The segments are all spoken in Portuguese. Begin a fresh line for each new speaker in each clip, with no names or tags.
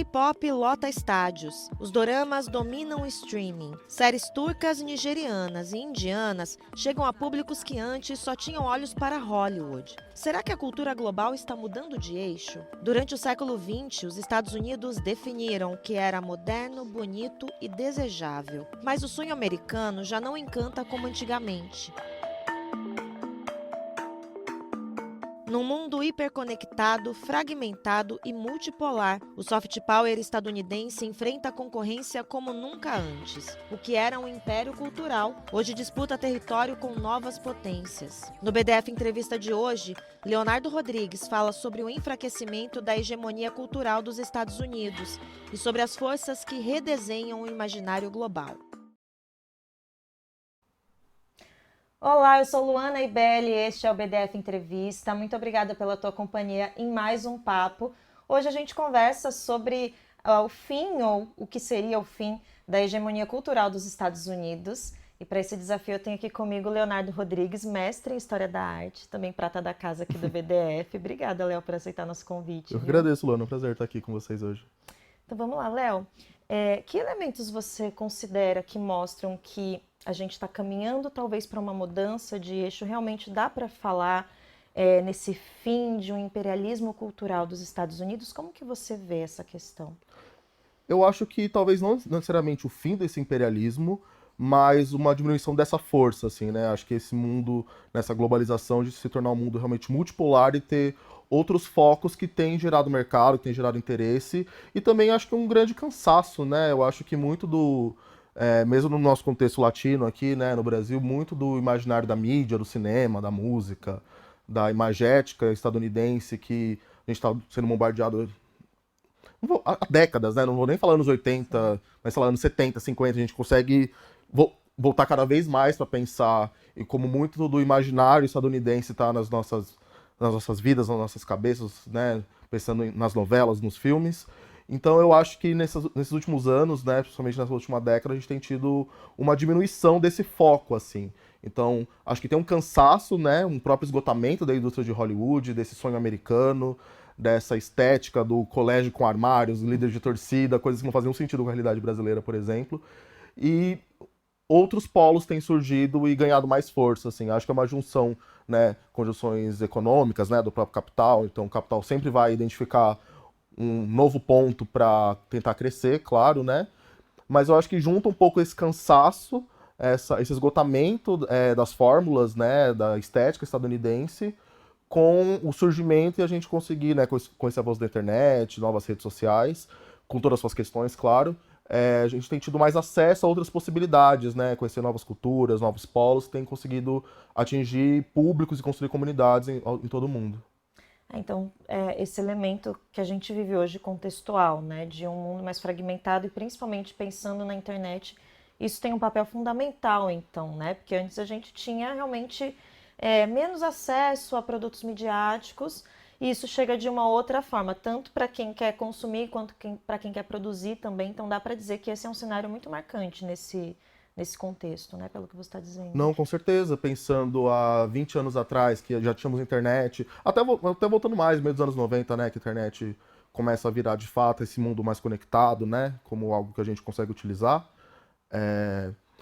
K-pop lota estádios, os doramas dominam o streaming, séries turcas, nigerianas e indianas chegam a públicos que antes só tinham olhos para Hollywood. Será que a cultura global está mudando de eixo? Durante o século XX, os Estados Unidos definiram o que era moderno, bonito e desejável. Mas o sonho americano já não encanta como antigamente. Num mundo hiperconectado, fragmentado e multipolar, o soft power estadunidense enfrenta a concorrência como nunca antes. O que era um império cultural, hoje disputa território com novas potências. No BDF Entrevista de hoje, Leonardo Rodrigues fala sobre o enfraquecimento da hegemonia cultural dos Estados Unidos e sobre as forças que redesenham o imaginário global. Olá, eu sou Luana Ibelli, este é o BDF Entrevista. Muito obrigada pela tua companhia em mais um papo. Hoje a gente conversa sobre o fim, ou o que seria o fim, da hegemonia cultural dos Estados Unidos. E para esse desafio eu tenho aqui comigo o Leonardo Rodrigues, mestre em História da Arte, também prata da casa aqui do BDF. Obrigada, Léo, por aceitar nosso convite.
Eu agradeço, Luana, é um prazer estar aqui com vocês hoje.
Então vamos lá, Léo. Que elementos você considera que mostram que a gente está caminhando talvez para uma mudança de eixo? Realmente dá para falar nesse fim de um imperialismo cultural dos Estados Unidos? Como que você vê essa questão?
Eu acho que talvez não necessariamente o fim desse imperialismo, mas uma diminuição dessa força, assim, né? Acho que esse mundo, nessa globalização, de se tornar um mundo realmente multipolar e ter outros focos que têm gerado mercado, que têm gerado interesse, e também acho que um grande cansaço, né? Eu acho que muito mesmo no nosso contexto latino aqui, né, no Brasil, muito do imaginário da mídia, do cinema, da música, da imagética estadunidense, que a gente está sendo bombardeado há décadas, né? Não vou nem falar anos 80, mas sei lá, anos 70, 50, a gente consegue voltar cada vez mais para pensar em como muito do imaginário estadunidense está nas nossas vidas, nas nossas cabeças, né? Pensando nas novelas, nos filmes. Então eu acho que nesses últimos anos, né, principalmente nessa última década, a gente tem tido uma diminuição desse foco, assim. Então, acho que tem um cansaço, né, um próprio esgotamento da indústria de Hollywood, desse sonho americano, dessa estética do colégio com armários, líder de torcida, coisas que não faziam sentido com a realidade brasileira, por exemplo. E outros polos têm surgido e ganhado mais força, assim. Acho que é uma junção, né, conjunções econômicas, né, do próprio capital. Então, o capital sempre vai identificar um novo ponto para tentar crescer, claro, né? Mas eu acho que junta um pouco esse cansaço, esse esgotamento das fórmulas, né, da estética estadunidense, com o surgimento e a gente conseguir, né, com esse avanço da internet, novas redes sociais, com todas as suas questões, claro, a gente tem tido mais acesso a outras possibilidades, né, conhecer novas culturas, novos polos, tem conseguido atingir públicos e construir comunidades em todo o mundo.
Então, esse elemento que a gente vive hoje contextual, né, de um mundo mais fragmentado e principalmente pensando na internet, isso tem um papel fundamental, então, né, porque antes a gente tinha realmente menos acesso a produtos midiáticos e isso chega de uma outra forma, tanto para quem quer consumir quanto para quem quer produzir também. Então, dá para dizer que esse é um cenário muito marcante nesse contexto, né, pelo que você está dizendo.
Não, com certeza. Pensando há 20 anos atrás, que já tínhamos internet, até voltando mais, meio dos anos 90, né, que a internet começa a virar de fato esse mundo mais conectado, né, como algo que a gente consegue utilizar.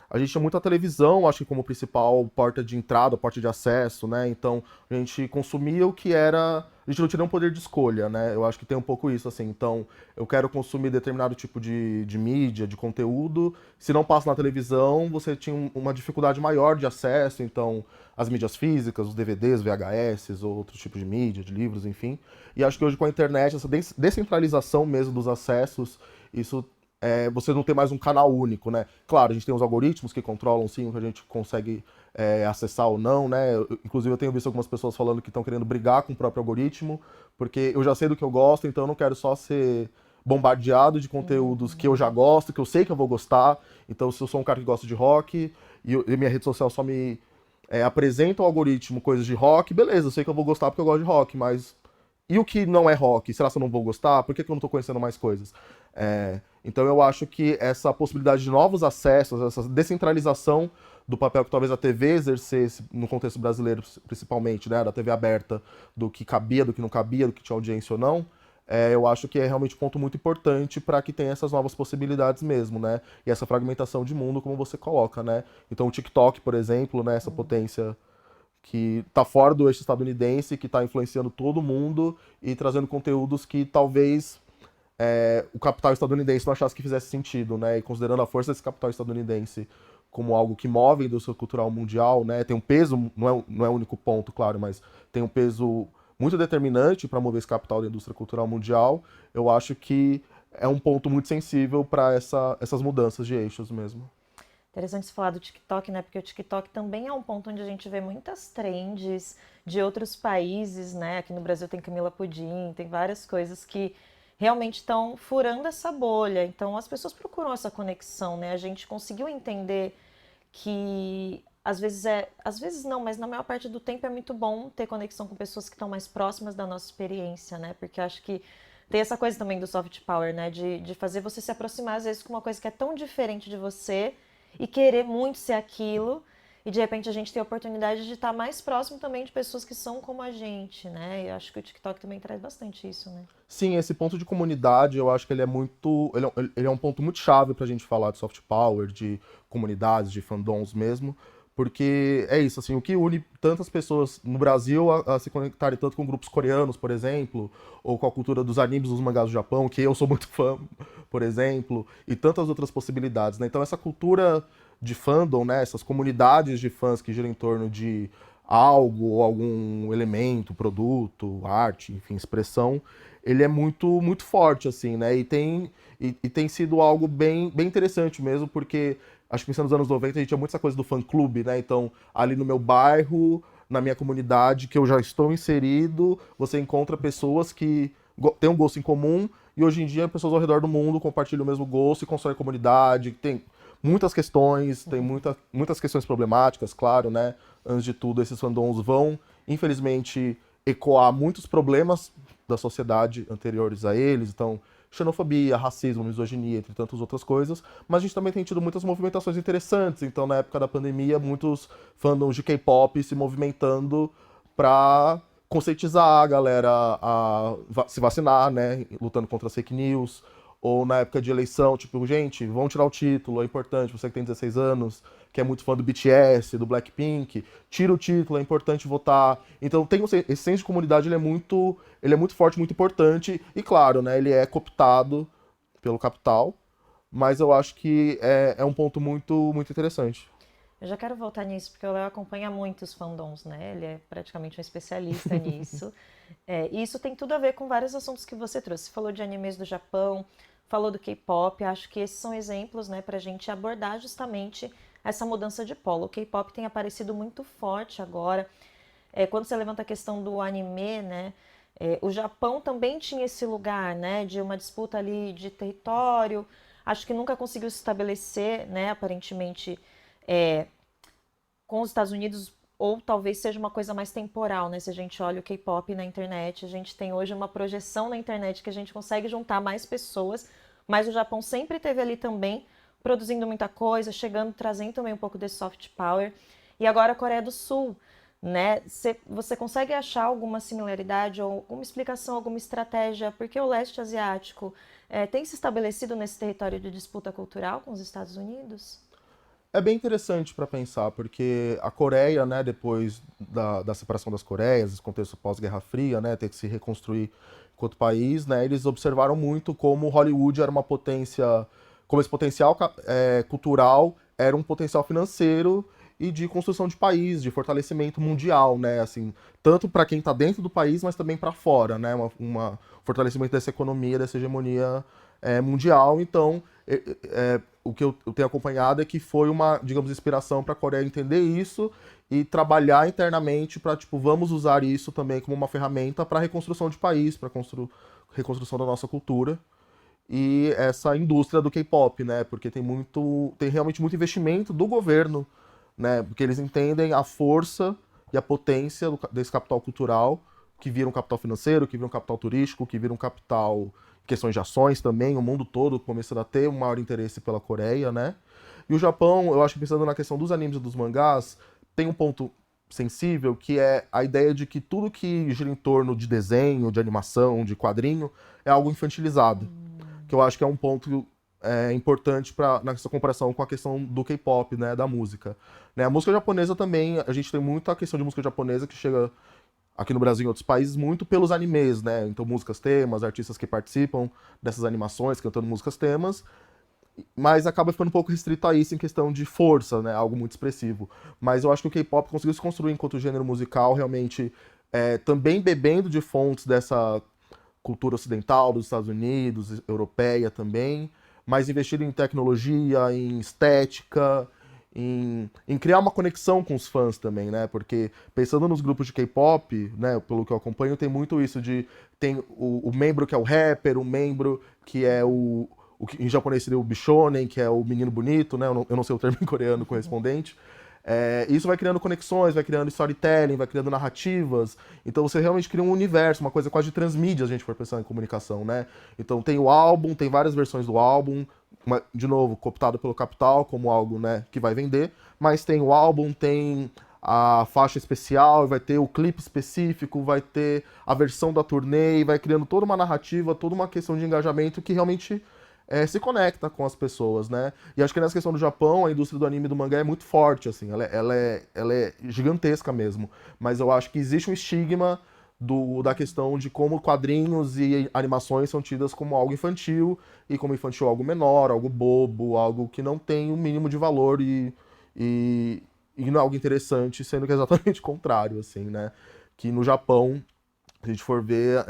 A gente tinha muita televisão, acho que como principal porta de entrada, porta de acesso, né? Então a gente consumia o que era. A gente não tinha nenhum poder de escolha, né? Eu acho que tem um pouco isso, assim. Então, eu quero consumir determinado tipo de mídia, de conteúdo. Se não passa na televisão, você tinha uma dificuldade maior de acesso. Então, as mídias físicas, os DVDs, VHS, ou outros tipos de mídia, de livros, enfim. E acho que hoje com a internet, essa descentralização mesmo dos acessos, isso você não tem mais um canal único, né? Claro, a gente tem os algoritmos que controlam, sim, o que a gente consegue acessar ou não, né? Inclusive, eu tenho visto algumas pessoas falando que estão querendo brigar com o próprio algoritmo, porque eu já sei do que eu gosto, então eu não quero só ser bombardeado de conteúdos que eu já gosto, que eu sei que eu vou gostar. Então, se eu sou um cara que gosta de rock e minha rede social só me apresenta o algoritmo coisas de rock, beleza, eu sei que eu vou gostar porque eu gosto de rock, mas e o que não é rock? Será que eu não vou gostar? Por que eu não estou conhecendo mais coisas? Então eu acho que essa possibilidade de novos acessos, essa descentralização do papel que talvez a TV exercesse, no contexto brasileiro principalmente, né, da TV aberta, do que cabia, do que não cabia, do que tinha audiência ou não, eu acho que é realmente um ponto muito importante para que tenha essas novas possibilidades mesmo, né? E essa fragmentação de mundo, como você coloca, né? Então o TikTok, por exemplo, né, essa potência que está fora do eixo estadunidense, que está influenciando todo mundo e trazendo conteúdos que talvez o capital estadunidense não achasse que fizesse sentido, né? E considerando a força desse capital estadunidense como algo que move a indústria cultural mundial, né? Tem um peso, não é o único ponto, claro, mas tem um peso muito determinante para mover esse capital da indústria cultural mundial. Eu acho que é um ponto muito sensível para essas mudanças de eixos mesmo.
Interessante você falar do TikTok, né? Porque o TikTok também é um ponto onde a gente vê muitas trends de outros países, né? Aqui no Brasil tem Camila Pudim, tem várias coisas que realmente estão furando essa bolha. Então as pessoas procuram essa conexão, né? A gente conseguiu entender que às vezes não, mas na maior parte do tempo é muito bom ter conexão com pessoas que estão mais próximas da nossa experiência, né? Porque eu acho que tem essa coisa também do soft power, né? De fazer você se aproximar, às vezes, com uma coisa que é tão diferente de você e querer muito ser aquilo. E de repente a gente tem a oportunidade de estar mais próximo também de pessoas que são como a gente, né? E eu acho que o TikTok também traz bastante isso, né?
Sim, esse ponto de comunidade, eu acho que ele é muito. Ele é um ponto muito chave pra gente falar de soft power, de comunidades, de fandoms mesmo. Porque é isso, assim, o que une tantas pessoas no Brasil a se conectarem tanto com grupos coreanos, por exemplo, ou com a cultura dos animes, dos mangás do Japão, que eu sou muito fã, por exemplo, e tantas outras possibilidades, né? Então essa cultura de fandom, né, essas comunidades de fãs que giram em torno de algo ou algum elemento, produto, arte, enfim, expressão, ele é muito forte, assim, né? E tem sido algo bem interessante mesmo, porque acho que pensando nos anos 90 a gente tinha muito essa coisa do fã-clube, né? Então, ali no meu bairro, na minha comunidade, que eu já estou inserido, você encontra pessoas que têm um gosto em comum, e hoje em dia pessoas ao redor do mundo compartilham o mesmo gosto e constroem comunidade, tem muitas questões, tem muitas questões problemáticas, claro, né? Antes de tudo, esses fandoms vão, infelizmente, ecoar muitos problemas da sociedade anteriores a eles, então xenofobia, racismo, misoginia, entre tantas outras coisas, mas a gente também tem tido muitas movimentações interessantes, então na época da pandemia, muitos fandoms de K-pop se movimentando para conscientizar a galera a se vacinar, né, lutando contra as fake news, ou na época de eleição, tipo, gente, vão tirar o título, é importante, você que tem 16 anos, que é muito fã do BTS, do Blackpink, tira o título, é importante votar. Então tem esse senso de comunidade, ele é muito forte, muito importante, e claro, né, ele é cooptado pelo capital, mas eu acho que é um ponto muito interessante.
Eu já quero voltar nisso, porque o Léo acompanha muitos fandoms, né? Ele é praticamente um especialista nisso. E isso tem tudo a ver com vários assuntos que você trouxe. Você falou de animes do Japão, falou do K-pop. Acho que esses são exemplos, né, para a gente abordar justamente essa mudança de polo. O K-pop tem aparecido muito forte agora. Quando você levanta a questão do anime, né? O Japão também tinha esse lugar, né, de uma disputa ali de território. Acho que nunca conseguiu se estabelecer, né, aparentemente, é, com os Estados Unidos, ou talvez seja uma coisa mais temporal, né? Se a gente olha o K-pop na internet, a gente tem hoje uma projeção na internet que a gente consegue juntar mais pessoas, mas o Japão sempre teve ali também produzindo muita coisa, chegando, trazendo também um pouco desse soft power. E agora a Coreia do Sul, né? Você consegue achar alguma similaridade ou alguma explicação, alguma estratégia? Porque o leste asiático tem se estabelecido nesse território de disputa cultural com os Estados Unidos?
É bem interessante para pensar, porque a Coreia, né, depois da separação das Coreias, esse contexto pós-Guerra Fria, né, ter que se reconstruir enquanto país, né, eles observaram muito como Hollywood era uma potência, como esse potencial cultural era um potencial financeiro e de construção de país, de fortalecimento mundial, né, assim, tanto para quem está dentro do país, mas também para fora, né, fortalecimento dessa economia, dessa hegemonia mundial. Então, o que eu tenho acompanhado é que foi uma, digamos, inspiração para a Coreia entender isso e trabalhar internamente para, tipo, vamos usar isso também como uma ferramenta para reconstrução de país, para reconstrução da nossa cultura e essa indústria do K-pop, né? Porque tem realmente muito investimento do governo, né? Porque eles entendem a força e a potência desse capital cultural, que vira um capital financeiro, que vira um capital turístico, que vira um capital questões de ações também, o mundo todo começando a ter um maior interesse pela Coreia, né? E o Japão, eu acho que pensando na questão dos animes e dos mangás, tem um ponto sensível, que é a ideia de que tudo que gira em torno de desenho, de animação, de quadrinho, é algo infantilizado. Que eu acho que é um ponto importante nessa comparação com a questão do K-pop, né, da música. Né, a música japonesa também, a gente tem muita questão de música japonesa que chega aqui no Brasil e em outros países muito pelos animes, né? Então músicas temas, artistas que participam dessas animações, cantando músicas temas, mas acaba ficando um pouco restrito a isso em questão de força, né? Algo muito expressivo. Mas eu acho que o K-pop conseguiu se construir enquanto gênero musical, realmente também bebendo de fontes dessa cultura ocidental, dos Estados Unidos, europeia também, mas investindo em tecnologia, em estética, em criar uma conexão com os fãs também, né? Porque pensando nos grupos de K-pop, né, pelo que eu acompanho, tem muito isso de tem o membro que é o rapper, o membro que é o que em japonês seria o Bishonen, que é o menino bonito, né? Eu não sei o termo em coreano correspondente. Isso vai criando conexões, vai criando storytelling, vai criando narrativas. Então você realmente cria um universo, uma coisa quase de transmídia, a gente for pensar em comunicação, né? Então tem o álbum, tem várias versões do álbum, de novo, cooptado pelo capital como algo, né, que vai vender, mas tem o álbum, tem a faixa especial, vai ter o clipe específico, vai ter a versão da turnê, e vai criando toda uma narrativa, toda uma questão de engajamento que realmente se conecta com as pessoas, né? E acho que nessa questão do Japão, a indústria do anime e do mangá é muito forte, assim, ela é gigantesca mesmo. Mas eu acho que existe um estigma da questão de como quadrinhos e animações são tidas como algo infantil, e como infantil algo menor, algo bobo, algo que não tem o mínimo de valor e não é algo interessante, sendo que é exatamente o contrário, assim, né? Que no Japão, se a gente for ver,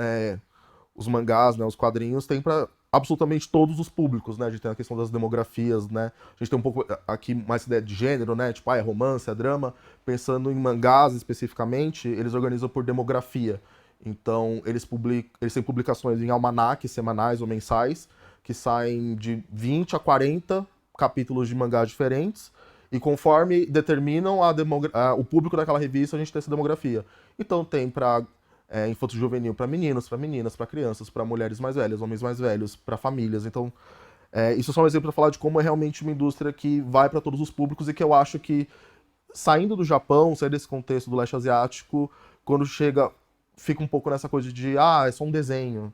os mangás, né, os quadrinhos, tem para absolutamente todos os públicos, né? A gente tem a questão das demografias, né? A gente tem um pouco aqui mais ideia de gênero, né? Tipo, é romance, é drama. Pensando em mangás especificamente, eles organizam por demografia. Então, eles têm publicações em almanaques semanais ou mensais, que saem de 20 a 40 capítulos de mangás diferentes. E conforme determinam o público daquela revista, a gente tem essa demografia. Então tem para infanto-juvenil para meninos, para meninas, para crianças, para mulheres mais velhas, homens mais velhos, para famílias. Então, isso é só um exemplo para falar de como é realmente uma indústria que vai para todos os públicos e que eu acho que, saindo do Japão, saindo desse contexto do leste asiático, quando chega, fica um pouco nessa coisa de, é só um desenho.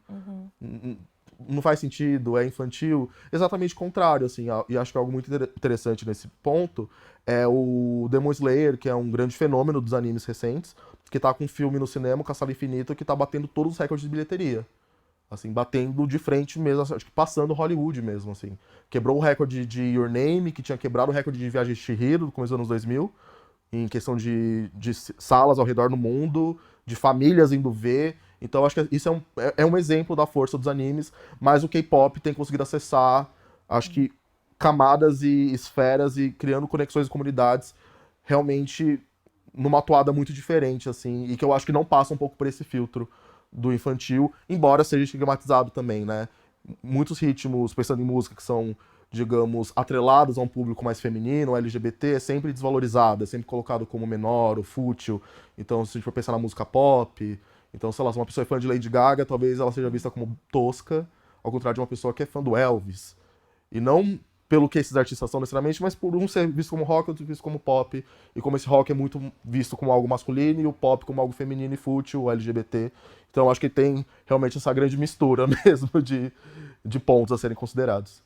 Não faz sentido, é infantil. Exatamente o contrário, assim, e acho que algo muito interessante nesse ponto é o Demon Slayer, que é um grande fenômeno dos animes recentes, que tá com um filme no cinema, Caçado Infinito, que tá batendo todos os recordes de bilheteria. Assim, batendo de frente mesmo, acho que passando Hollywood mesmo, assim. Quebrou o recorde de Your Name, que tinha quebrado o recorde de Viagem de Chihiro, no começo dos anos 2000, em questão de salas ao redor do mundo, de famílias indo ver. Então acho que isso é um exemplo da força dos animes, mas o K-pop tem conseguido acessar, acho que, camadas e esferas e criando conexões e comunidades realmente numa atuada muito diferente, assim, e que eu acho que não passa um pouco por esse filtro do infantil, embora seja estigmatizado também, né? Muitos ritmos, pensando em música, que são, digamos, atrelados a um público mais feminino, LGBT, é sempre desvalorizado, é sempre colocado como menor ou fútil. Então, se a gente for pensar na música pop, então, sei lá, se uma pessoa é fã de Lady Gaga, talvez ela seja vista como tosca, ao contrário de uma pessoa que é fã do Elvis. E não pelo que esses artistas são necessariamente, mas por um ser visto como rock, outro visto como pop. E como esse rock é muito visto como algo masculino e o pop como algo feminino e fútil, LGBT. Então, eu acho que tem realmente essa grande mistura mesmo de pontos a serem considerados.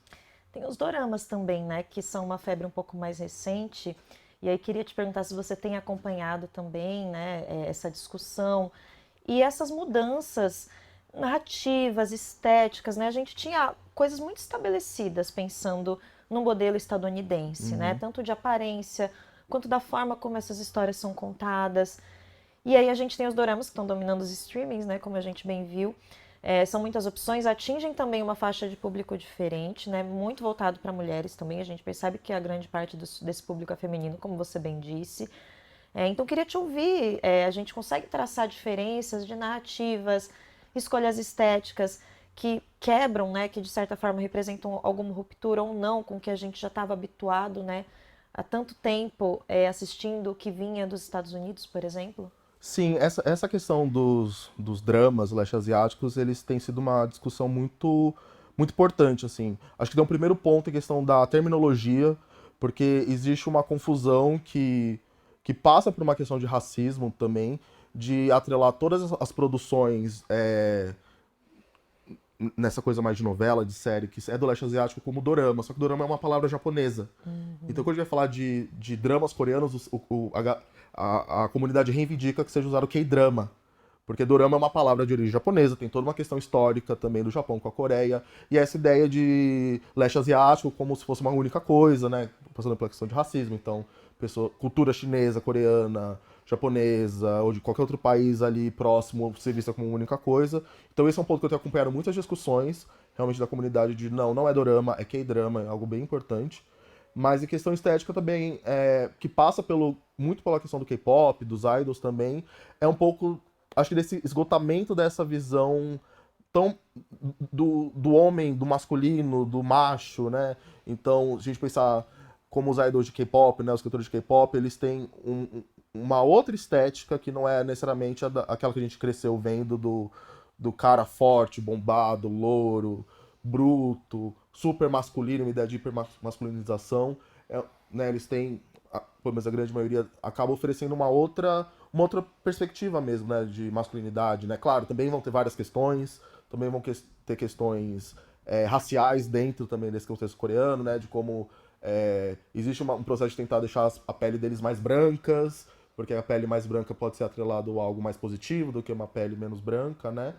Tem os doramas também, né, que são uma febre um pouco mais recente. E aí queria te perguntar se você tem acompanhado também, né, essa discussão e essas mudanças narrativas, estéticas, né? A gente tinha coisas muito estabelecidas pensando no modelo estadunidense, né?
Uhum.
Tanto de aparência quanto da forma como essas histórias são contadas. E aí a gente tem os doramas que estão dominando os streamings, né? Como a gente bem viu. São muitas opções, atingem também uma faixa de público diferente, né? Muito voltado para mulheres também. A gente percebe que a grande parte desse público é feminino, como você bem disse. Então, queria te ouvir. A gente consegue traçar diferenças de narrativas, escolhas estéticas que quebram, né? Que de certa forma representam alguma ruptura ou não com o que a gente já estava habituado, né? Há tanto tempo assistindo o que vinha dos Estados Unidos, por exemplo.
Sim, essa questão dos dramas leste-asiáticos, eles têm sido uma discussão muito, muito importante, assim. Acho que tem um primeiro ponto em questão da terminologia, porque existe uma confusão que passa por uma questão de racismo também, de atrelar todas as produções nessa coisa mais de novela, de série, que é do leste asiático, como dorama. Só que dorama é uma palavra japonesa. Então, quando a gente vai falar de dramas coreanos, a comunidade reivindica que seja usado o K-drama. Porque dorama é uma palavra de origem japonesa, tem toda uma questão histórica também do Japão com a Coreia. E essa ideia de leste asiático como se fosse uma única coisa, né? Passando pela questão de racismo. Então, cultura chinesa, coreana, japonesa, ou de qualquer outro país ali próximo ser vista como uma única coisa. Então, esse é um ponto que eu tenho acompanhado muitas discussões, realmente, da comunidade de não é dorama, é K-drama, é algo bem importante. Mas em questão estética também, que passa muito pela questão do K-pop, dos idols também, é um pouco, acho que desse esgotamento dessa visão tão do homem, do masculino, do macho, né? Então, se a gente pensar como os idols de K-pop, né, os cantores de K-pop, eles têm uma outra estética que não é necessariamente aquela que a gente cresceu vendo do cara forte, bombado, louro, bruto, super masculino, uma ideia de hipermasculinização. Né, eles têm, pelo menos a grande maioria, acaba oferecendo uma outra perspectiva mesmo, né, de masculinidade, né? Claro, também vão ter várias questões, também vão ter questões raciais dentro também desse contexto coreano, né, de como existe um processo de tentar deixar a pele deles mais brancas, porque a pele mais branca pode ser atrelado a algo mais positivo do que uma pele menos branca, né?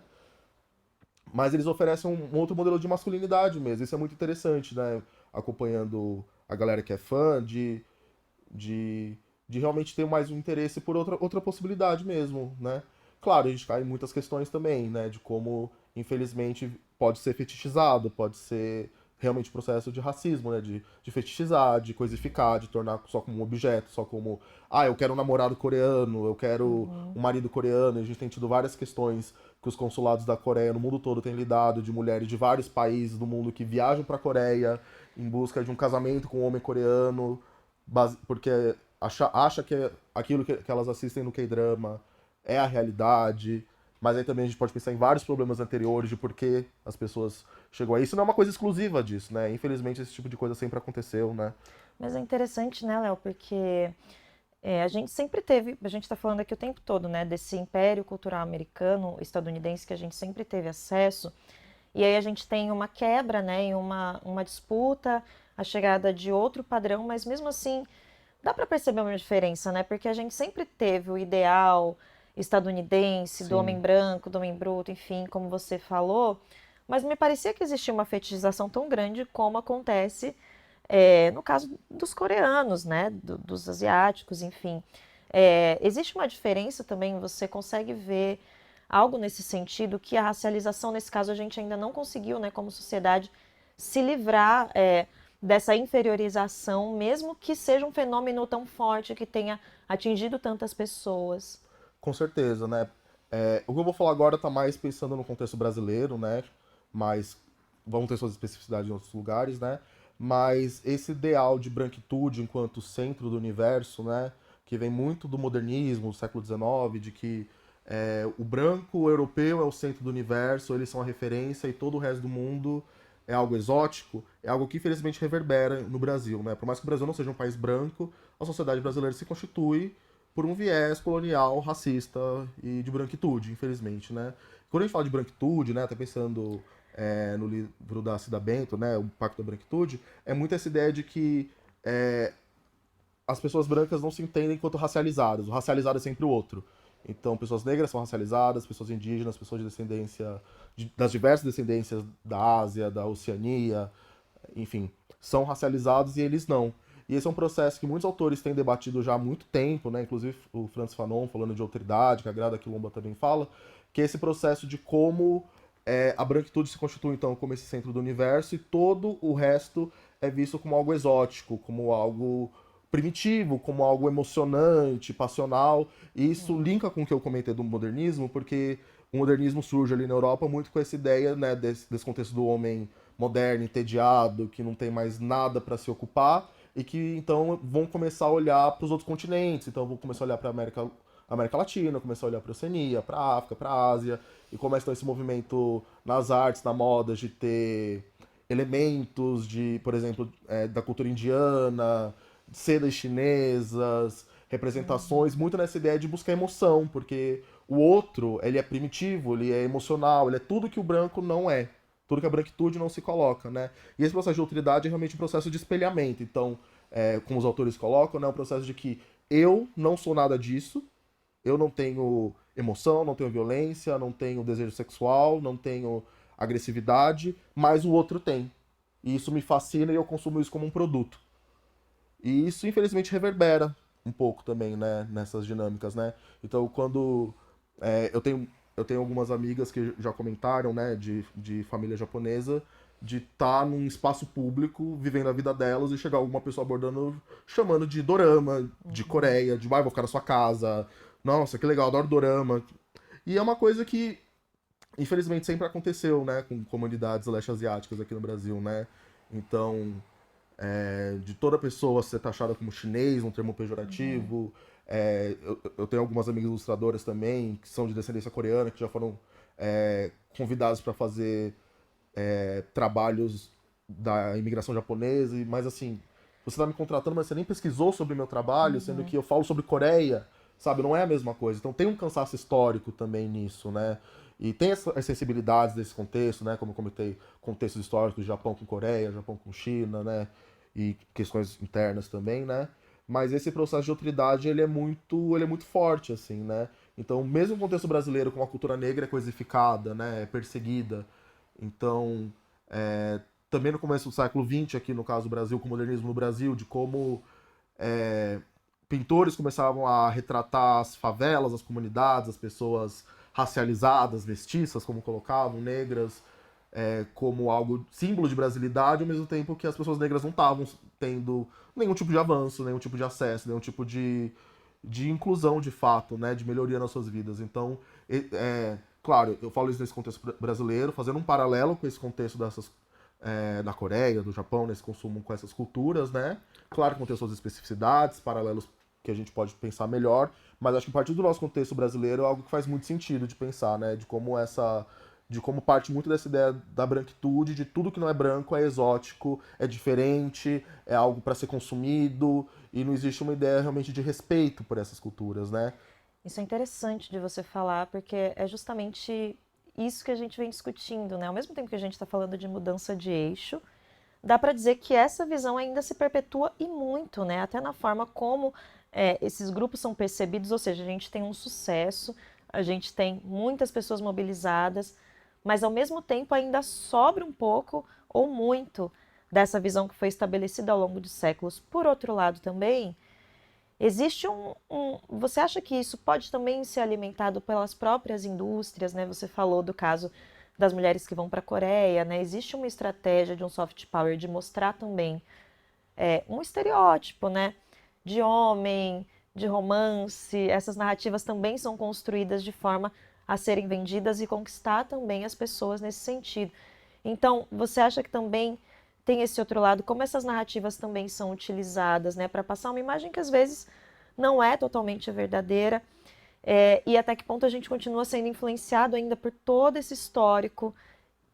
Mas eles oferecem um outro modelo de masculinidade mesmo. Isso é muito interessante, né? Acompanhando a galera que é fã, de, de realmente ter mais um interesse por outra possibilidade mesmo, né? Claro, a gente cai em muitas questões também, né? De como, infelizmente, pode ser fetichizado, pode ser realmente processo de racismo, né? De fetichizar, de coisificar, de tornar só como um objeto, só como, eu quero um namorado coreano, eu quero um marido coreano. E a gente tem tido várias questões que os consulados da Coreia no mundo todo têm lidado, de mulheres de vários países do mundo que viajam para a Coreia em busca de um casamento com um homem coreano, porque acha que aquilo que elas assistem no K-drama é a realidade. Mas aí também a gente pode pensar em vários problemas anteriores de por que as pessoas chegou a isso. Não é uma coisa exclusiva disso, né? Infelizmente esse tipo de coisa sempre aconteceu, né?
Mas é interessante, né, Léo, porque a gente sempre teve, a gente está falando aqui o tempo todo, né, desse império cultural americano, estadunidense, que a gente sempre teve acesso, e aí a gente tem uma quebra, né, e uma disputa, a chegada de outro padrão, mas mesmo assim dá para perceber uma diferença, né, porque a gente sempre teve o ideal estadunidense, do homem
Sim,
branco, do homem bruto, enfim, como você falou, mas me parecia que existia uma fetichização tão grande como acontece no caso dos coreanos, né, dos asiáticos, enfim. Existe uma diferença também, você consegue ver algo nesse sentido, que a racialização, nesse caso, a gente ainda não conseguiu, né, como sociedade, se livrar dessa inferiorização, mesmo que seja um fenômeno tão forte que tenha atingido tantas pessoas.
com certeza, né? O que eu vou falar agora tá mais pensando no contexto brasileiro, né? Mas vão ter suas especificidades em outros lugares, né? Mas esse ideal de branquitude enquanto centro do universo, né? Que vem muito do modernismo, do século XIX, de que o branco europeu é o centro do universo, eles são a referência e todo o resto do mundo é algo exótico, é algo que infelizmente reverbera no Brasil, né? Por mais que o Brasil não seja um país branco, a sociedade brasileira se constitui por um viés colonial, racista e de branquitude, infelizmente, né? Quando a gente fala de branquitude, né, até pensando no livro da Cida Bento, né, o Pacto da Branquitude, é muito essa ideia de que as pessoas brancas não se entendem enquanto racializadas. O racializado é sempre o outro. Então, pessoas negras são racializadas, pessoas indígenas, pessoas de descendência, das diversas descendências da Ásia, da Oceania, enfim, são racializados e eles não. E esse é um processo que muitos autores têm debatido já há muito tempo, né? Inclusive o Francis Fanon falando de alteridade, que a Grada Quilomba também fala, que é esse processo de como a branquitude se constitui então como esse centro do universo e todo o resto é visto como algo exótico, como algo primitivo, como algo emocionante, passional. E isso linka com o que eu comentei do modernismo, porque o modernismo surge ali na Europa muito com essa ideia, né, desse contexto do homem moderno, entediado, que não tem mais nada para se ocupar e que então vão começar a olhar para os outros continentes. Então vão começar a olhar para América Latina, começar a olhar para a Oceania, para a África, para a Ásia, e começa então esse movimento nas artes, na moda, de ter elementos de, por exemplo, da cultura indiana, sedas chinesas, representações, muito nessa ideia de buscar emoção, porque o outro, ele é primitivo, ele é emocional, ele é tudo que o branco não é. Tudo que a branquitude não se coloca, né? E esse processo de autoridade é realmente um processo de espelhamento. Então, como os autores colocam, né, é um processo de que eu não sou nada disso, eu não tenho emoção, não tenho violência, não tenho desejo sexual, não tenho agressividade, mas o outro tem. E isso me fascina e eu consumo isso como um produto. E isso, infelizmente, reverbera um pouco também, né, nessas dinâmicas, né? Então, quando eu tenho algumas amigas que já comentaram, né, de família japonesa, de estar num espaço público, vivendo a vida delas e chegar alguma pessoa abordando, chamando de dorama, de Coreia, de vai, vou ficar na sua casa, nossa, que legal, adoro dorama. E é uma coisa que, infelizmente, sempre aconteceu, né, com comunidades leste-asiáticas aqui no Brasil, né? Então, de toda pessoa ser taxada como chinês, um termo pejorativo. Eu tenho algumas amigas ilustradoras também, que são de descendência coreana, que já foram convidadas para fazer trabalhos da imigração japonesa, mas assim, você está me contratando, mas você nem pesquisou sobre meu trabalho, sendo que eu falo sobre Coreia, sabe? Não é a mesma coisa. Então tem um cansaço histórico também nisso, né? E tem as sensibilidades desse contexto, né? Como eu comentei, contextos históricos, Japão com Coreia, Japão com China, né? E questões internas também, né? Mas esse processo de autoridade, ele é muito forte, assim, né? Então, mesmo o contexto brasileiro, com a cultura negra é coisificada, né? É perseguida. Então, também no começo do século XX, aqui no caso do Brasil, com o modernismo no Brasil, de como é, pintores começavam a retratar as favelas, as comunidades, as pessoas racializadas, mestiças, como colocavam, negras, como algo símbolo de brasilidade, ao mesmo tempo que as pessoas negras não estavam tendo nenhum tipo de avanço, nenhum tipo de acesso, nenhum tipo de inclusão de fato, né, de melhoria nas suas vidas. Então, claro, eu falo isso nesse contexto brasileiro, fazendo um paralelo com esse contexto da Coreia, do Japão, nesse consumo com essas culturas, né? Claro que vão ter suas especificidades, paralelos que a gente pode pensar melhor, mas acho que a partir do nosso contexto brasileiro é algo que faz muito sentido de pensar, né? De como parte muito dessa ideia da branquitude, de tudo que não é branco é exótico, é diferente, é algo para ser consumido, e não existe uma ideia realmente de respeito por essas culturas, né?
Isso é interessante de você falar, porque é justamente isso que a gente vem discutindo, né? Ao mesmo tempo que a gente está falando de mudança de eixo, dá para dizer que essa visão ainda se perpetua e muito, né? Até na forma como esses grupos são percebidos, ou seja, a gente tem um sucesso, a gente tem muitas pessoas mobilizadas, mas ao mesmo tempo ainda sobra um pouco ou muito dessa visão que foi estabelecida ao longo de séculos. Por outro lado, também existe Você acha que isso pode também ser alimentado pelas próprias indústrias, né? Você falou do caso das mulheres que vão para a Coreia, né? Existe uma estratégia de um soft power de mostrar também um estereótipo, né? De homem, de romance. Essas narrativas também são construídas de forma a serem vendidas e conquistar também as pessoas nesse sentido. Então, você acha que também tem esse outro lado, como essas narrativas também são utilizadas, né, para passar uma imagem que às vezes não é totalmente verdadeira, e até que ponto a gente continua sendo influenciado ainda por todo esse histórico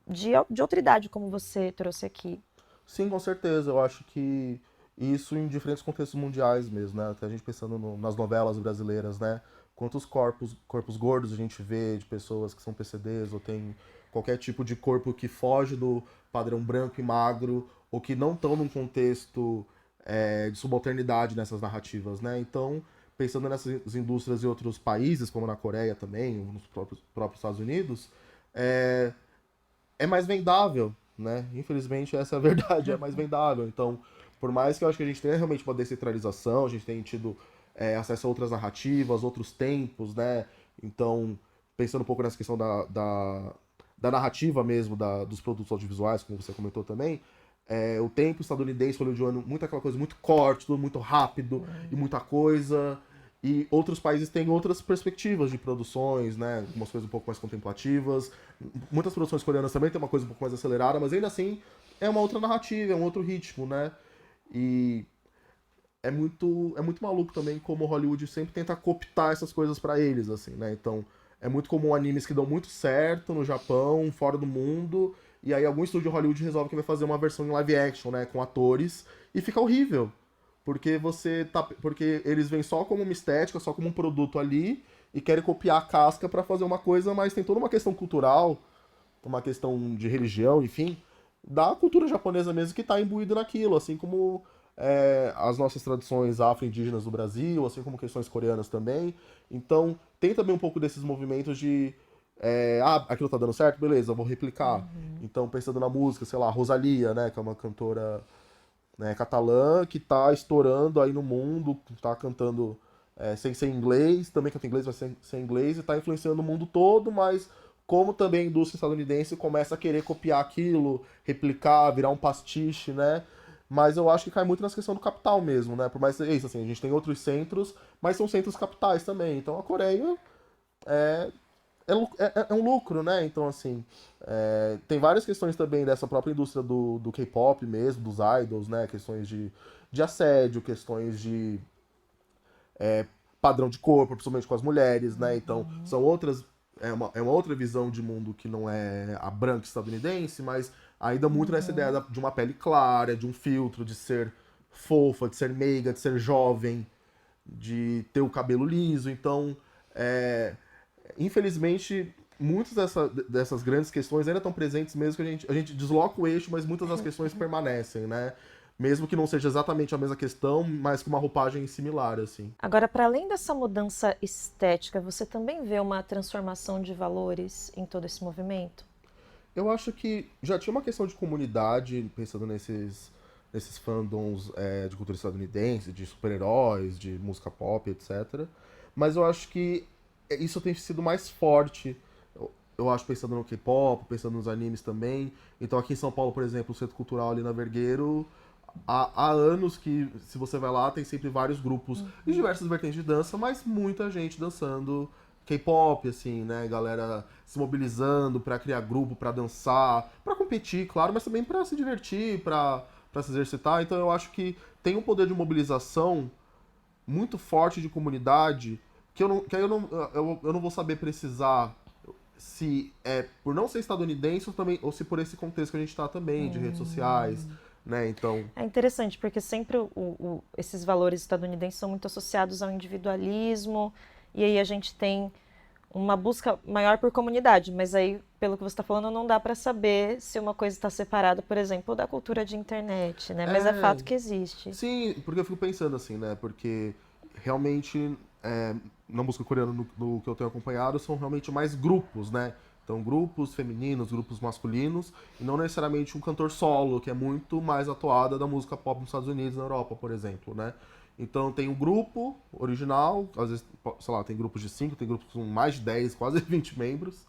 de outra idade, como você trouxe aqui.
Sim, com certeza. Eu acho que isso em diferentes contextos mundiais mesmo, né? Até a gente pensando nas novelas brasileiras, né? Quantos corpos gordos a gente vê de pessoas que são PCDs ou tem qualquer tipo de corpo que foge do padrão branco e magro ou que não estão num contexto de subalternidade nessas narrativas, né? Então, pensando nessas indústrias em outros países, como na Coreia também, ou nos próprios Estados Unidos, é, é mais vendável, né? Infelizmente, essa é a verdade, é mais vendável. Então, por mais que eu acho que a gente tenha realmente uma descentralização, a gente tenha tido acesso a outras narrativas, outros tempos, né? Então, pensando um pouco nessa questão da narrativa mesmo, dos produtos audiovisuais, como você comentou também, o tempo estadunidense, hollywoodiano, muito aquela coisa, muito corte, tudo muito rápido e muita coisa. E outros países têm outras perspectivas de produções, né? Umas coisas um pouco mais contemplativas. Muitas produções coreanas também têm uma coisa um pouco mais acelerada, mas ainda assim é uma outra narrativa, é um outro ritmo, né? E é muito maluco também como Hollywood sempre tenta cooptar essas coisas pra eles, assim, né? Então, é muito comum animes que dão muito certo no Japão, fora do mundo, e aí algum estúdio de Hollywood resolve que vai fazer uma versão em live action, né, com atores, e fica horrível. Porque eles vêm só como uma estética, só como um produto ali e querem copiar a casca pra fazer uma coisa, mas tem toda uma questão cultural, uma questão de religião, enfim, da cultura japonesa mesmo que tá imbuído naquilo, assim como as nossas tradições afro-indígenas do Brasil, assim como questões coreanas também. Então, tem também um pouco desses movimentos de aquilo tá dando certo? Beleza, eu vou replicar. Então, pensando na música, sei lá, Rosalía, né, que é uma cantora, né, catalã, que tá estourando aí no mundo, tá cantando sem ser inglês, também canta inglês, mas sem inglês, e tá influenciando o mundo todo, mas como também a indústria estadunidense começa a querer copiar aquilo, replicar, virar um pastiche, né? Mas eu acho que cai muito nessa questão do capital mesmo, né? Por mais que é isso, assim, a gente tem outros centros, mas são centros capitais também. Então a Coreia é um lucro, né? Então, assim, tem várias questões também dessa própria indústria do K-pop mesmo, dos idols, né? Questões de assédio, questões de padrão de corpo, principalmente com as mulheres, né? Então, são outras. É uma outra visão de mundo que não é a branca estadunidense, mas ainda muito nessa ideia de uma pele clara, de um filtro, de ser fofa, de ser meiga, de ser jovem, de ter o cabelo liso. Então, infelizmente, muitas dessas grandes questões ainda estão presentes, mesmo que a gente desloca o eixo, mas muitas das questões permanecem, né? Mesmo que não seja exatamente a mesma questão, mas com uma roupagem similar, assim.
Agora, para além dessa mudança estética, você também vê uma transformação de valores em todo esse movimento?
Eu acho que já tinha uma questão de comunidade, pensando nesses fandoms de cultura estadunidense, de super-heróis, de música pop, etc. Mas eu acho que isso tem sido mais forte. Eu acho pensando no K-pop, pensando nos animes também. Então aqui em São Paulo, por exemplo, o Centro Cultural ali na Vergueiro, há anos que, se você vai lá, tem sempre vários grupos de diversas vertentes de dança, mas muita gente dançando K-pop, assim, né? Galera se mobilizando pra criar grupo, pra dançar, pra competir, claro, mas também pra se divertir, pra se exercitar. Então eu acho que tem um poder de mobilização muito forte de comunidade que aí eu não vou saber precisar se é por não ser estadunidense ou, também, ou se por esse contexto que a gente tá também, de redes sociais, né? Então,
É interessante, porque sempre esses valores estadunidenses são muito associados ao individualismo, e aí a gente tem uma busca maior por comunidade, mas aí, pelo que você está falando, não dá para saber se uma coisa está separada, por exemplo, da cultura de internet, né? Mas é
é.
fato que existe.
Sim, porque eu fico pensando assim, né? Porque realmente na música coreana, no que eu tenho acompanhado, são realmente mais grupos, né? Então, grupos femininos, grupos masculinos, e não necessariamente um cantor solo, que é muito mais atuada da música pop nos Estados Unidos e na Europa, por exemplo, né? Então tem um grupo original, às vezes, sei lá, tem grupos de 5, tem grupos com mais de 10, quase 20 membros.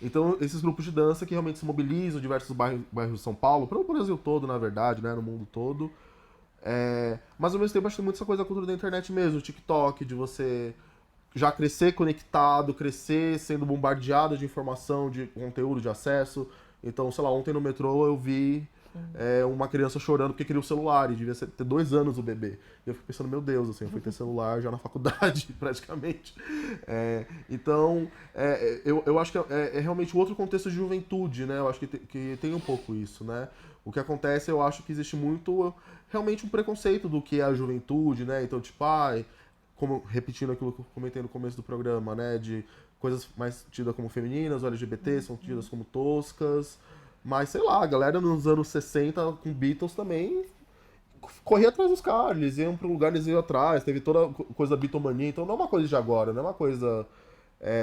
Então, esses grupos de dança que realmente se mobilizam em diversos bairros de São Paulo, para o Brasil todo, na verdade, né, no mundo todo. Mas ao mesmo tempo, acho que tem muito essa coisa da cultura da internet mesmo, o TikTok, de você já crescer conectado, crescer sendo bombardeado de informação, de conteúdo, de acesso. Então, sei lá, ontem no metrô eu vi uma criança chorando porque queria o celular, e devia ter 2 anos o bebê. E eu fico pensando, meu Deus, assim, eu fui ter celular já na faculdade, praticamente. Então, eu acho que é realmente um outro contexto de juventude, né? Eu acho que tem um pouco isso, né? O que acontece, eu acho que existe muito, realmente, um preconceito do que é a juventude, né? Então, tipo, como repetindo aquilo que eu comentei no começo do programa, né? De coisas mais tidas como femininas, o LGBT são tidas como toscas. Mas, sei lá, a galera nos anos 60 com Beatles também corria atrás dos caras, eles iam pro lugar, eles iam atrás, teve toda a coisa da bitomania, então não é uma coisa de agora, não é uma coisa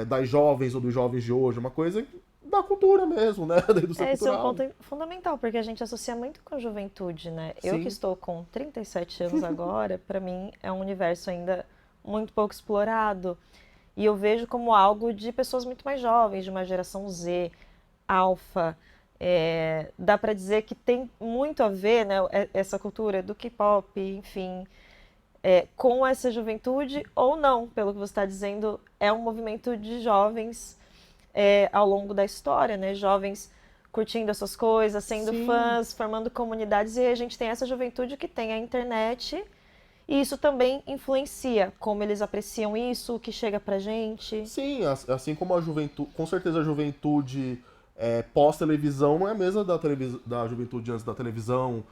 das jovens ou dos jovens de hoje, é uma coisa da cultura mesmo, né? Da indústria
Esse é um
cultural.
ponto fundamental, porque a gente associa muito com a juventude, né? Eu que
Sim,
estou com 37 anos agora, para mim é um universo ainda muito pouco explorado. E eu vejo como algo de pessoas muito mais jovens, de uma geração Z, alfa. Dá para dizer que tem muito a ver, né, essa cultura do K-pop, enfim, com essa juventude ou não, pelo que você está dizendo, é um movimento de jovens ao longo da história, né? Jovens curtindo essas coisas, sendo
sim,
fãs, formando comunidades, e a gente tem essa juventude que tem a internet, e isso também influencia como eles apreciam isso, o que chega pra gente.
sim, assim como a juventude, com certeza a juventude pós-televisão não é a mesma da juventude antes da televisão,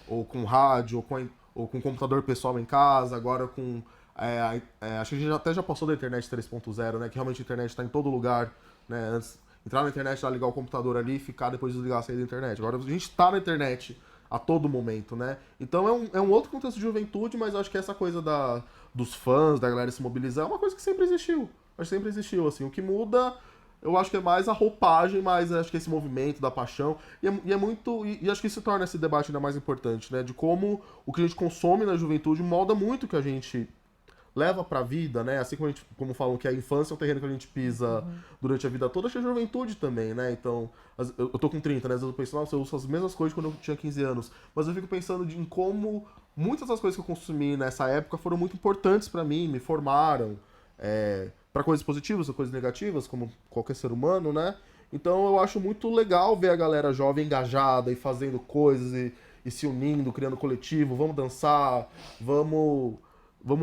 ou com rádio, ou ou com computador pessoal em casa, agora com... acho que a gente até já passou da internet 3.0, né? Que realmente a internet está em todo lugar, né? Antes, entrar na internet, ligar o computador ali, ficar, depois desligar, sair da internet. Agora a gente está na internet a todo momento, né? Então é um outro contexto de juventude, mas eu acho que essa coisa dos fãs, da galera se mobilizar, é uma coisa que sempre existiu. Acho que sempre existiu, assim. O que muda, eu acho que é mais a roupagem, mas acho que esse movimento da paixão. E é muito. E acho que isso torna esse debate ainda mais importante, né? De como o que a gente consome na juventude molda muito o que a gente leva pra vida, né? Assim como, como falam que a infância é o terreno que a gente pisa durante a vida toda, acho que a juventude também, né? Então, eu tô com 30, né? Às vezes eu penso, nossa, eu uso as mesmas coisas quando eu tinha 15 anos. Mas eu fico pensando em como muitas das coisas que eu consumi nessa época foram muito importantes pra mim, me formaram. Pra coisas positivas ou coisas negativas, como qualquer ser humano, né? Então eu acho muito legal ver a galera jovem engajada e fazendo coisas e se unindo, criando coletivo, vamos dançar, vamos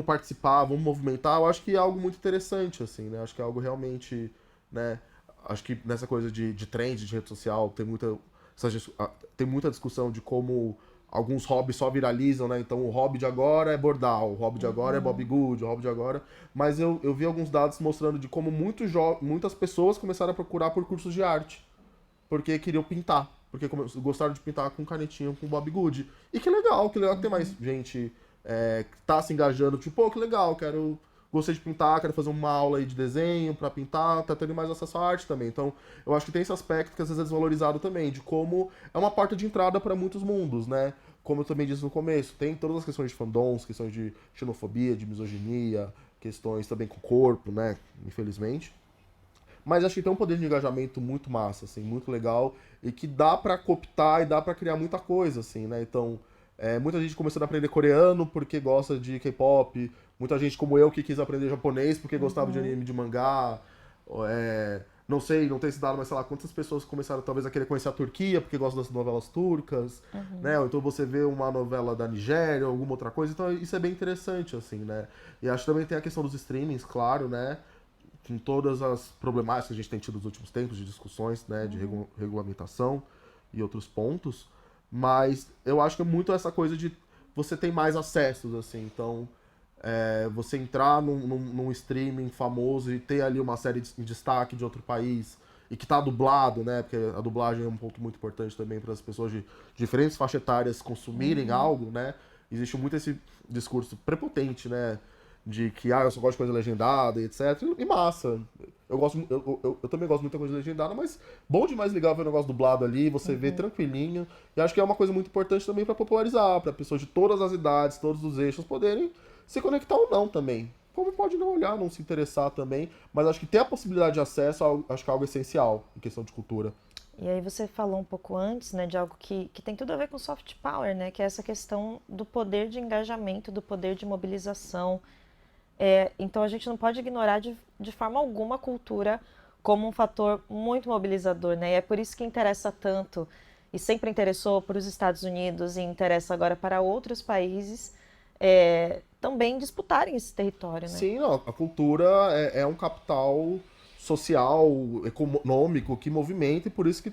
participar, vamos movimentar. Eu acho que é algo muito interessante, assim, né? Acho que é algo realmente, né? Acho que nessa coisa de trend, de rede social, tem muita discussão de como alguns hobbies só viralizam, né? Então o hobby de agora é bordal, o hobby de agora é Bob Good, o hobby de agora... Mas eu vi alguns dados mostrando de como muitas pessoas começaram a procurar por cursos de arte. Porque queriam pintar. Porque gostaram de pintar com canetinha, com Bob Good. E que legal que tem mais gente que tá se engajando. Tipo, pô, que legal, gostei de pintar, quero fazer uma aula aí de desenho pra pintar, tá tendo mais acesso à arte também. Então, eu acho que tem esse aspecto que às vezes é desvalorizado também, de como é uma porta de entrada para muitos mundos, né? Como eu também disse no começo, tem todas as questões de fandoms, questões de xenofobia, de misoginia, questões também com o corpo, né? Infelizmente. Mas acho que tem um poder de engajamento muito massa, assim, muito legal, e que dá pra cooptar e dá pra criar muita coisa, assim, né? Então, muita gente começando a aprender coreano porque gosta de K-pop, muita gente como eu que quis aprender japonês porque gostava de anime, de mangá, não sei, não tem esse dado, mas sei lá, quantas pessoas começaram talvez a querer conhecer a Turquia porque gostam das novelas turcas, né? Ou então você vê uma novela da Nigéria ou alguma outra coisa, então isso é bem interessante, assim, né? E acho que também tem a questão dos streamings, claro, né? Com todas as problemáticas que a gente tem tido nos últimos tempos de discussões, né, de regulamentação e outros pontos, mas eu acho que é muito essa coisa de você tem mais acessos, assim, então você entrar num streaming famoso e ter ali uma série em destaque de outro país e que tá dublado, né, porque a dublagem é um ponto muito importante também para as pessoas de diferentes faixas etárias consumirem algo, né, existe muito esse discurso prepotente, né, de que eu só gosto de coisa legendada e etc. E massa. Eu também gosto muito de coisa legendada, mas bom demais ligar ver o negócio dublado ali, você vê tranquilinho. E acho que é uma coisa muito importante também para popularizar, para pessoas de todas as idades, todos os eixos poderem se conectar ou não também. Como pode não olhar, não se interessar também, mas acho que ter a possibilidade de acesso, acho que é algo essencial em questão de cultura.
E aí você falou um pouco antes, né, de algo que tem tudo a ver com soft power, né, que é essa questão do poder de engajamento, do poder de mobilização. Então a gente não pode ignorar de forma alguma a cultura como um fator muito mobilizador, né? E é por isso que interessa tanto, e sempre interessou para os Estados Unidos e interessa agora para outros países também disputarem esse território, né?
Sim, não, a cultura é um capital social, econômico que movimenta e por isso que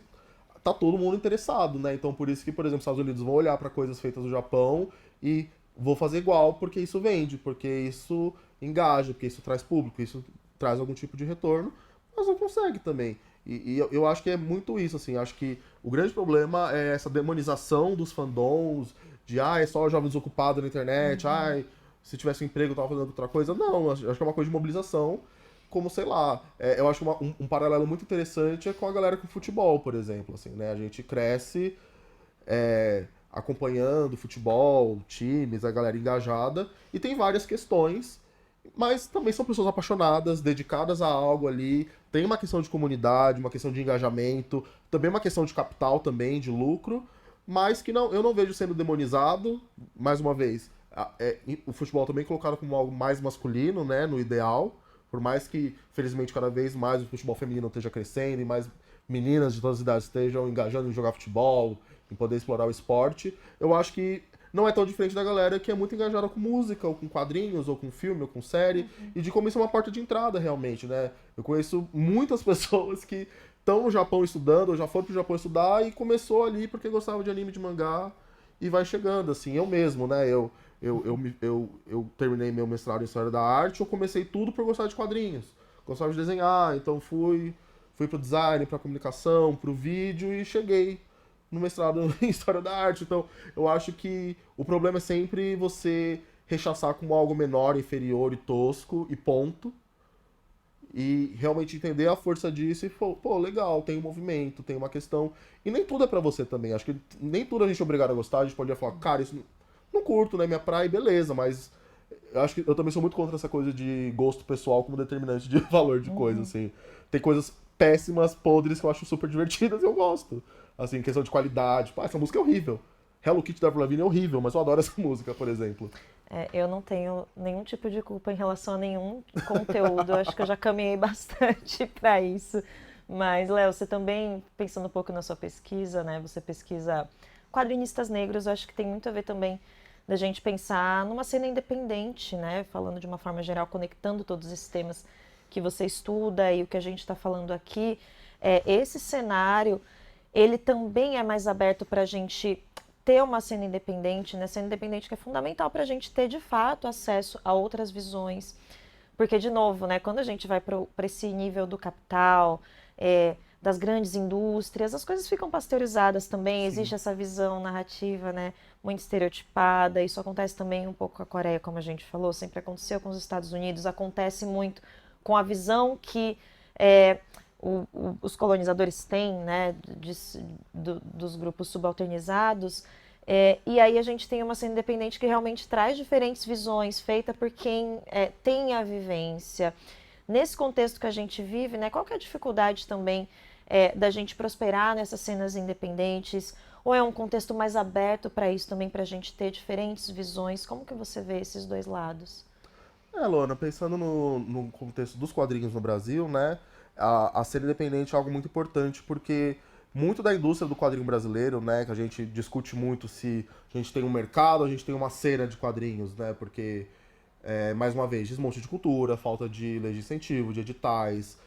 tá todo mundo interessado, né? Então por isso que, por exemplo, os Estados Unidos vão olhar para coisas feitas no Japão e vou fazer igual porque isso vende, porque isso engaja, porque isso traz público, isso traz algum tipo de retorno, mas não consegue também. E eu acho que é muito isso, assim, acho que o grande problema é essa demonização dos fandoms, de é só jovem desocupado na internet, se tivesse um emprego eu tava fazendo outra coisa. Não, acho que é uma coisa de mobilização, como, sei lá, eu acho um paralelo muito interessante é com a galera com futebol, por exemplo, assim, né? A gente cresce acompanhando futebol, times, a galera engajada, e tem várias questões, mas também são pessoas apaixonadas, dedicadas a algo ali, tem uma questão de comunidade, uma questão de engajamento, também uma questão de capital também, de lucro, mas que eu não vejo sendo demonizado, mais uma vez, o futebol também colocado como algo mais masculino, né, no ideal, por mais que, felizmente, cada vez mais o futebol feminino esteja crescendo e mais meninas de todas as idades estejam engajando em jogar futebol, em poder explorar o esporte, eu acho que não é tão diferente da galera que é muito engajada com música, ou com quadrinhos, ou com filme, ou com série, e de como isso é uma porta de entrada realmente, né? Eu conheço muitas pessoas que estão no Japão estudando, ou já foram pro Japão estudar, e começou ali porque gostava de anime, de mangá, e vai chegando, assim, eu mesmo, né? Eu terminei meu mestrado em História da Arte, eu comecei tudo por gostar de quadrinhos. Gostava de desenhar, então fui pro design, pra comunicação, pro vídeo e cheguei no mestrado em História da Arte. Então, eu acho que o problema é sempre você rechaçar como algo menor, inferior e tosco e ponto. E realmente entender a força disso e, pô, legal, tem um movimento, tem uma questão. E nem tudo é pra você também. Acho que nem tudo a gente é obrigado a gostar. A gente pode falar, cara, isso não curto, né? Minha praia, beleza, mas eu acho que eu também sou muito contra essa coisa de gosto pessoal como determinante de valor de coisa, assim. Tem coisas péssimas, podres, que eu acho super divertidas e eu gosto. Assim, questão de qualidade. Pá, essa música é horrível. Hello Kitty da Avril Lavigne é horrível, mas eu adoro essa música, por exemplo.
Eu não tenho nenhum tipo de culpa em relação a nenhum conteúdo. Acho que eu já caminhei bastante para isso. Mas, Léo, você também, pensando um pouco na sua pesquisa, né? Você pesquisa quadrinistas negros, eu acho que tem muito a ver também da gente pensar numa cena independente, né? Falando de uma forma geral, conectando todos esses temas que você estuda e o que a gente está falando aqui. Esse cenário, ele também é mais aberto para a gente ter uma cena independente, né? Cena independente que é fundamental para a gente ter de fato acesso a outras visões. Porque, de novo, né, quando a gente vai para esse nível do capital, das grandes indústrias, as coisas ficam pasteurizadas também,
Sim.
existe essa visão narrativa, né, muito estereotipada. Isso acontece também um pouco com a Coreia, como a gente falou, sempre aconteceu com os Estados Unidos, acontece muito com a visão que os colonizadores têm, né, dos grupos subalternizados. E aí a gente tem uma cena independente que realmente traz diferentes visões, feita por quem tem a vivência. Nesse contexto que a gente vive, né, qual que é a dificuldade também da gente prosperar nessas cenas independentes? Ou é um contexto mais aberto para isso também, para a gente ter diferentes visões? Como que você vê esses dois lados?
Luana, pensando no contexto dos quadrinhos no Brasil, né? A cena independente é algo muito importante porque muito da indústria do quadrinho brasileiro, né? Que a gente discute muito se a gente tem um mercado, a gente tem uma cena de quadrinhos, né? Porque, mais uma vez, desmonte de cultura, falta de lei de incentivo, de editais,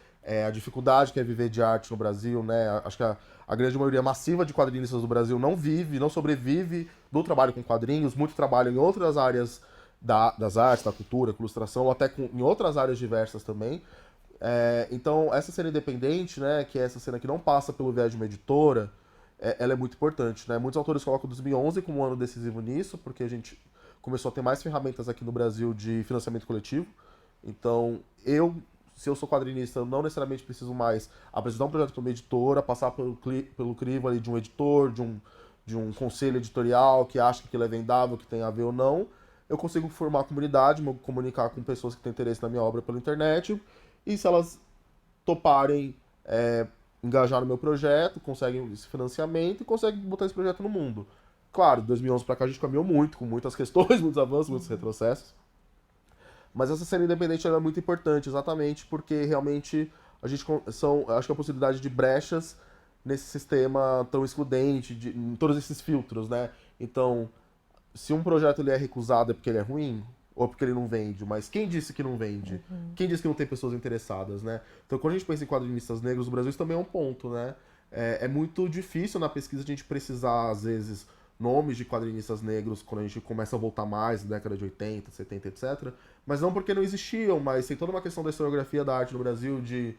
a dificuldade que é viver de arte no Brasil, né? Acho que a grande maioria massiva de quadrinistas do Brasil não vive, não sobrevive do trabalho com quadrinhos, muito trabalho em outras áreas das artes, da cultura, com ilustração, ou até em outras áreas diversas também. Então, essa cena independente, né, que é essa cena que não passa pelo viés de uma editora, ela é muito importante, né? Muitos autores colocam 2011 como um ano decisivo nisso, porque a gente começou a ter mais ferramentas aqui no Brasil de financiamento coletivo. Então, se eu sou quadrinista, eu não necessariamente preciso mais apresentar um projeto para uma editora, passar pelo crivo ali de um editor, de um conselho editorial que acha que aquilo é vendável, que tem a ver ou não. Eu consigo formar a comunidade, me comunicar com pessoas que têm interesse na minha obra pela internet, e se elas toparem engajar no meu projeto, conseguem esse financiamento e conseguem botar esse projeto no mundo. Claro, de 2011 para cá a gente caminhou muito, com muitas questões, muitos avanços, muitos retrocessos. Mas essa cena independente ela é muito importante, exatamente porque realmente a gente acho que a possibilidade de brechas nesse sistema tão excludente, em todos esses filtros, né? Então, se um projeto ele é recusado é porque ele é ruim, ou é porque ele não vende, mas quem disse que não vende? Quem disse que não tem pessoas interessadas, né? Então, quando a gente pensa em quadrinistas negros, o Brasil isso também é um ponto, né? É muito difícil na pesquisa a gente precisar, às vezes, nomes de quadrinistas negros quando a gente começa a voltar mais na década de 80, 70, etc. Mas não porque não existiam, mas tem toda uma questão da historiografia da arte no Brasil, de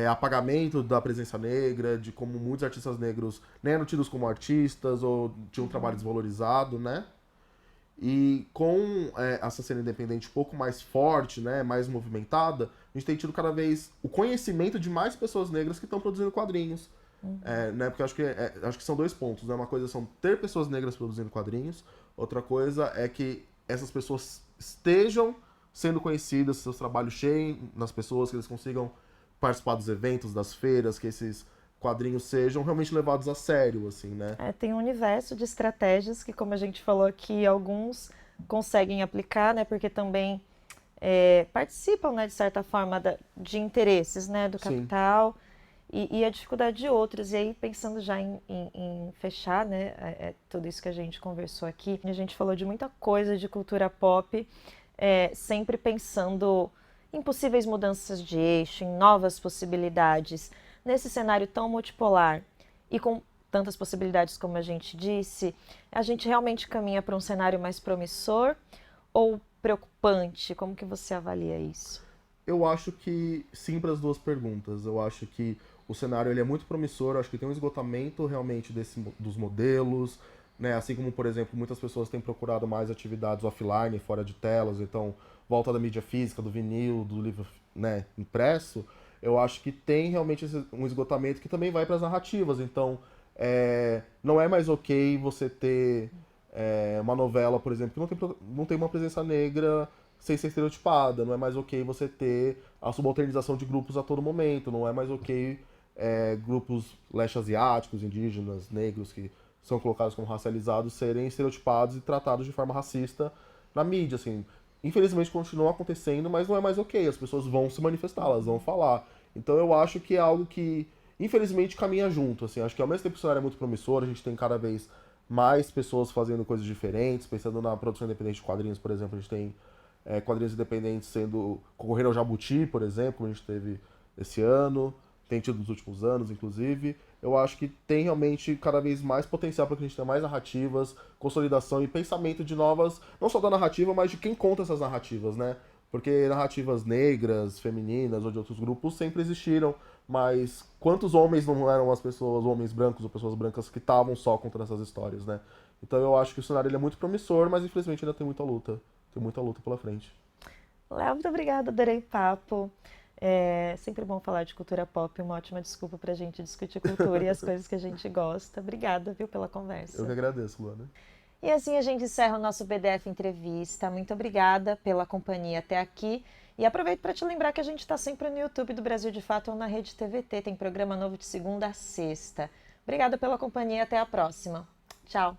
apagamento da presença negra, de como muitos artistas negros nem eram tidos como artistas ou tinham um trabalho desvalorizado, né? E com essa cena independente um pouco mais forte, né, mais movimentada, a gente tem tido cada vez o conhecimento de mais pessoas negras que estão produzindo quadrinhos. Né, porque acho que são dois pontos. Né? Uma coisa são ter pessoas negras produzindo quadrinhos, outra coisa é que essas pessoas estejam sendo conhecidas, seus trabalhos cheiem nas pessoas, que eles consigam participar dos eventos, das feiras, que esses quadrinhos sejam realmente levados a sério, assim, né?
Tem um universo de estratégias que, como a gente falou aqui, alguns conseguem aplicar, né? Porque também participam, né, de certa forma, de interesses, né, do
Sim.
capital e a dificuldade de outros. E aí, pensando já em fechar, né, tudo isso que a gente conversou aqui, a gente falou de muita coisa de cultura pop, sempre pensando em possíveis mudanças de eixo, em novas possibilidades, nesse cenário tão multipolar e com tantas possibilidades como a gente disse, a gente realmente caminha para um cenário mais promissor ou preocupante? Como que você avalia isso?
Eu acho que sim para as duas perguntas. Eu acho que o cenário ele é muito promissor, eu acho que tem um esgotamento realmente dos modelos, né? Assim como, por exemplo, muitas pessoas têm procurado mais atividades offline, fora de telas, então volta da mídia física, do vinil, do livro, né, impresso. Eu acho que tem realmente um esgotamento que também vai para as narrativas. Então, não é mais ok você ter uma novela, por exemplo, que não tem uma presença negra sem ser estereotipada. Não é mais ok você ter a subalternização de grupos a todo momento. Não é mais ok grupos leste-asiáticos, indígenas, negros, que são colocados como racializados, serem estereotipados e tratados de forma racista na mídia, assim. Infelizmente continua acontecendo, mas não é mais ok. As pessoas vão se manifestar, elas vão falar. Então eu acho que é algo que, infelizmente, caminha junto, assim. Acho que ao mesmo tempo que o cenário é muito promissor, a gente tem cada vez mais pessoas fazendo coisas diferentes, pensando na produção independente de quadrinhos, por exemplo, a gente tem quadrinhos independentes sendo concorrendo ao Jabuti, por exemplo, como a gente teve esse ano, tem tido nos últimos anos, inclusive. Eu acho que tem realmente cada vez mais potencial para que a gente tenha mais narrativas, consolidação e pensamento de novas, não só da narrativa, mas de quem conta essas narrativas, né? Porque narrativas negras, femininas ou de outros grupos sempre existiram, mas quantos homens não eram as pessoas, homens brancos ou pessoas brancas que estavam só contando essas histórias, né? Então eu acho que o cenário ele é muito promissor, mas infelizmente ainda tem muita luta. Tem muita luta pela frente.
Léo, muito obrigada, adorei o papo. É sempre bom falar de cultura pop, uma ótima desculpa para a gente discutir cultura e as coisas que a gente gosta. Obrigada, viu, pela
Eu que
conversa.
agradeço, Luana.
E assim a gente encerra o nosso BDF Entrevista. Muito obrigada pela companhia até aqui. E aproveito para te lembrar que a gente está sempre no YouTube do Brasil de Fato ou na Rede TVT. Tem programa novo de segunda a sexta. Obrigada pela companhia. Até a próxima. Tchau.